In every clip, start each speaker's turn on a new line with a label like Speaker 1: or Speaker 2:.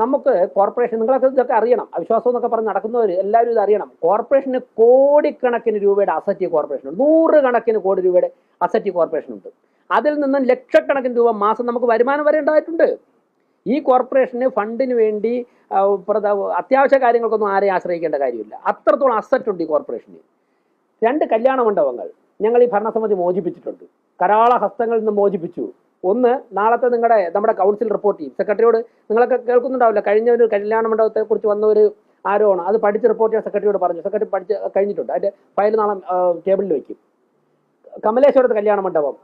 Speaker 1: നമുക്ക് കോർപ്പറേഷൻ നിങ്ങളൊക്കെ ഇതൊക്കെ അറിയണം, അവിശ്വാസം എന്നൊക്കെ പറഞ്ഞ് നടക്കുന്നവർ എല്ലാവരും ഇത് അറിയണം. കോർപ്പറേഷന് കോടിക്കണക്കിന് രൂപയുടെ അസറ്റ് കോർപ്പറേഷനുണ്ട്, 100 കണക്കിന് കോടി രൂപയുടെ അസറ്റ് കോർപ്പറേഷനുണ്ട്. അതിൽ നിന്നും ലക്ഷക്കണക്കിന് രൂപ മാസം നമുക്ക് വരുമാനം വരെ ഉണ്ടായിട്ടുണ്ട്. ഈ കോർപ്പറേഷന് ഫണ്ടിന് വേണ്ടി അത്യാവശ്യ കാര്യങ്ങൾക്കൊന്നും ആരെയും ആശ്രയിക്കേണ്ട കാര്യമില്ല. അത്രത്തോളം അസറ്റ് ഉണ്ട് ഈ കോർപ്പറേഷന്. 2 കല്യാണ മണ്ഡപങ്ങൾ ഞങ്ങൾ ഈ ഭരണസമിതി മോചിപ്പിച്ചിട്ടുണ്ട്, കരാള ഹസ്തങ്ങളിൽ നിന്ന് മോചിപ്പിച്ചു. ഒന്ന് നാളത്തെ നമ്മുടെ കൗൺസിൽ റിപ്പോർട്ട് ചെയ്യും. സെക്രട്ടറിയോട് നിങ്ങളൊക്കെ കേൾക്കുന്നുണ്ടാവില്ല, കഴിഞ്ഞ ഒരു കല്യാണ മണ്ഡപത്തെ കുറിച്ച് വന്ന ഒരു ആരോപണം, അത് പഠിച്ച് റിപ്പോർട്ട് ചെയ്യാൻ സെക്രട്ടറിയോട് പറഞ്ഞു. സെക്രട്ടറി പഠിച്ച് കഴിഞ്ഞിട്ടുണ്ട്, അതിന്റെ ഫയൽ നാളെ ടേബിളിൽ വയ്ക്കും. കമലേശ്വരത്ത് കല്യാണ മണ്ഡപം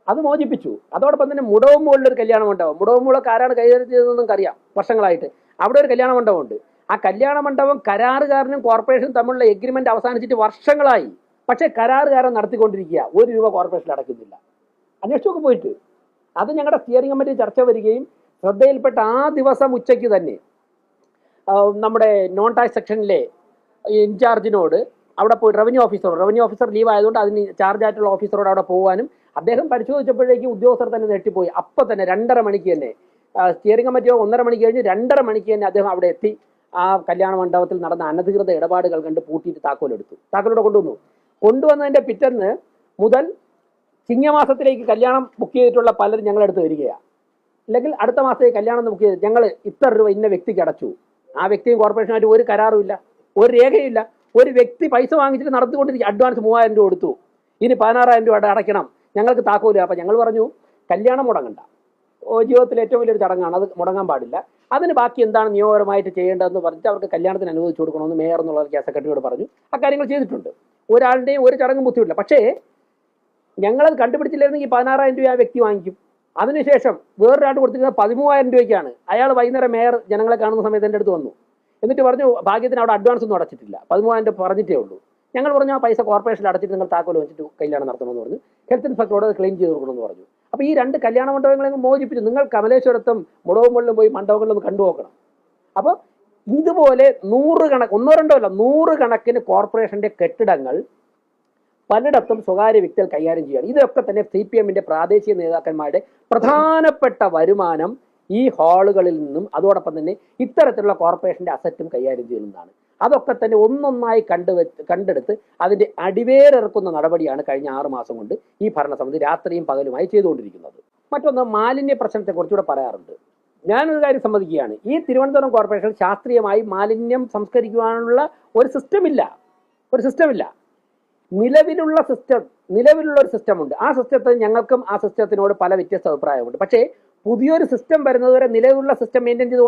Speaker 1: അത് മോചിപ്പിച്ചു. അതോടൊപ്പം തന്നെ മുടവമ്മൂളിലൊരു കല്യാണ മണ്ഡപം, മുടവമ്മൂളൊക്കെ ആരാണ് കൈകാര്യം ചെയ്തതെന്ന് നിങ്ങൾക്ക് അറിയാം, വർഷങ്ങളായിട്ട് അവിടെ ഒരു കല്യാണ മണ്ഡപമുണ്ട്. ആ കല്യാണ മണ്ഡപം കരാറുകാരനും കോർപ്പറേഷനും തമ്മിലുള്ള എഗ്രിമെന്റ് അവസാനിച്ചിട്ട് വർഷങ്ങളായി. പക്ഷേ കരാറുകാരൻ നടത്തിക്കൊണ്ടിരിക്കുക, 1 രൂപ കോർപ്പറേഷൻ അടയ്ക്കുന്നില്ല. അന്വേഷിച്ചൊക്കെ പോയിട്ട് അത് ഞങ്ങളുടെ സ്റ്റിയറിംഗ് കമ്മിറ്റി ചർച്ച വരികയും ശ്രദ്ധയിൽപ്പെട്ട ആ ദിവസം ഉച്ചയ്ക്ക് തന്നെ നമ്മുടെ നോൺ ടാക്സ് സെക്ഷനിലെ ഇൻചാർജിനോട് അവിടെ പോയി റവന്യൂ ഓഫീസർ ലീവ് ആയതുകൊണ്ട് അതിന് ചാർജ് ആയിട്ടുള്ള ഓഫീസറോട് അവിടെ പോകാനും അദ്ദേഹം പരിശോധിച്ചപ്പോഴേക്കും ഉദ്യോഗസ്ഥർ തന്നെ നെട്ടിപ്പോയി. അപ്പം തന്നെ 2:30 മണിക്ക് തന്നെ സ്റ്റിയറിംഗ് കമ്മിറ്റിയോ 1:30 മണിക്ക് കഴിഞ്ഞ് 2:30 മണിക്ക് തന്നെ അദ്ദേഹം അവിടെ എത്തി. ആ കല്യാണ മണ്ഡപത്തിൽ നടന്ന അനധികൃത ഇടപാടുകൾ കണ്ട് പൂട്ടിയിട്ട് താക്കോലോടെ കൊണ്ടുവന്നതിന്റെ പിറ്റേന്ന് മുതൽ ചിങ്ങമാസത്തിലേക്ക് കല്യാണം ബുക്ക് ചെയ്തിട്ടുള്ള പലരും ഞങ്ങളെടുത്ത് വരികയാണ്. അല്ലെങ്കിൽ അടുത്ത മാസത്തേക്ക് കല്യാണം ബുക്ക് ചെയ്ത് ഞങ്ങൾ ഇത്ര രൂപ ഇന്ന വ്യക്തിക്ക് അടച്ചു. ആ വ്യക്തിയും കോർപ്പറേഷനായിട്ട് ഒരു കരാറും ഇല്ല, ഒരു രേഖയില്ല. ഒരു വ്യക്തി പൈസ വാങ്ങിച്ചിട്ട് നടത്തിക്കൊണ്ടിരിക്കുക, അഡ്വാൻസ് 3000 രൂപ കൊടുത്തു, ഇനി 16,000 രൂപ അടയ്ക്കണം, ഞങ്ങൾക്ക് താക്കോല്. അപ്പം ഞങ്ങൾ പറഞ്ഞു കല്യാണം മുടങ്ങണ്ട, ജീവിതത്തിലെ ഏറ്റവും വലിയൊരു ചടങ്ങാണ്, അത് മുടങ്ങാൻ പാടില്ല. അതിന് ബാക്കി എന്താണ് നിയമപരമായിട്ട് ചെയ്യേണ്ടതെന്ന് പറഞ്ഞിട്ട് അവർക്ക് കല്യാണത്തിന് അനുവദിച്ചു കൊടുക്കണമെന്ന് മേയർ എന്നുള്ള സെക്രട്ടറിയോട് പറഞ്ഞു. ആ കാര്യങ്ങൾ ചെയ്തിട്ടുണ്ട്. ഒരാളുടെയും ഒരു ചടങ്ങും ബുദ്ധിമില്ല. പക്ഷേ ഞങ്ങളത് കണ്ടുപിടിച്ചില്ലായിരുന്നെങ്കിൽ 16,000 രൂപ ആ വ്യക്തി വാങ്ങിക്കും. അതിനുശേഷം വേറൊരാൾ കൊടുത്തിരുന്നത് 13,000 രൂപയ്ക്കാണ്. അയാൾ വൈകുന്നേരം മേയർ ജനങ്ങളെ കാണുന്ന സമയത്ത് എൻ്റെ അടുത്ത് വന്നു, എന്നിട്ട് പറഞ്ഞു ഭാഗ്യത്തിന് അവിടെ അഡ്വാൻസ് ഒന്നും അടച്ചിട്ടില്ല, 13,000 രൂപ പറഞ്ഞിട്ടേ ഉള്ളൂ. ഞങ്ങൾ പറഞ്ഞു ആ പൈസ കോർപ്പറേഷനിൽ അടച്ചിട്ട് നിങ്ങൾ താക്കോല് വെച്ചിട്ട് കല്യാണം നടത്തണമെന്ന് പറഞ്ഞു. ഹെൽത്ത് ഇൻസ്പെക്ടറോട് അത് ക്ലെയിം ചെയ്ത് കൊടുക്കണമെന്ന് പറഞ്ഞു. അപ്പോൾ ഈ 2 കല്യാണ മണ്ഡപങ്ങളെ മോചിപ്പിച്ചു. നിങ്ങൾ കമലേശ്വരത്തും മുടവമ്പള്ളിലും പോയി മണ്ഡപങ്ങളിലൊന്ന് കണ്ടുനോക്കണം. അപ്പോൾ ഇതുപോലെ 100 കണക്കിന് കോർപ്പറേഷന്റെ കെട്ടിടങ്ങൾ പലയിടത്തും സ്വകാര്യ വ്യക്തികൾ കൈകാര്യം ചെയ്യുകയാണ്. ഇതൊക്കെ തന്നെ CPM-ന്റെ പ്രാദേശിക നേതാക്കന്മാരുടെ പ്രധാനപ്പെട്ട വരുമാനം ഈ ഹാളുകളിൽ നിന്നും അതോടൊപ്പം തന്നെ ഇത്തരത്തിലുള്ള കോർപ്പറേഷന്റെ അസറ്റും കൈകാര്യം ചെയ്യുന്നതാണ്. അതൊക്കെ തന്നെ ഒന്നൊന്നായി കണ്ടെടുത്ത് അതിന്റെ അടിവേറിറക്കുന്ന നടപടിയാണ് കഴിഞ്ഞ 6 മാസം കൊണ്ട് ഈ ഭരണസമിതി രാത്രിയും പകലുമായി ചെയ്തുകൊണ്ടിരിക്കുന്നത്. മറ്റൊന്ന്, മാലിന്യ പ്രശ്നത്തെ കുറിച്ചുകൂടെ പറയാറുണ്ട്. ഞാനൊരു കാര്യം സമ്മതിക്കുകയാണ്, ഈ തിരുവനന്തപുരം കോർപ്പറേഷൻ ശാസ്ത്രീയമായി മാലിന്യം സംസ്കരിക്കുവാനുള്ള ഒരു സിസ്റ്റമില്ല. നിലവിലുള്ള ഒരു സിസ്റ്റമുണ്ട്. ആ സിസ്റ്റത്തിൽ ഞങ്ങൾക്കും ആ സിസ്റ്റത്തിനോട് പല വ്യത്യസ്ത അഭിപ്രായമുണ്ട്. പക്ഷേ പുതിയൊരു സിസ്റ്റം വരുന്നതുവരെ നിലവിലുള്ള സിസ്റ്റം മെയിൻറ്റെയിൻ ചെയ്ത്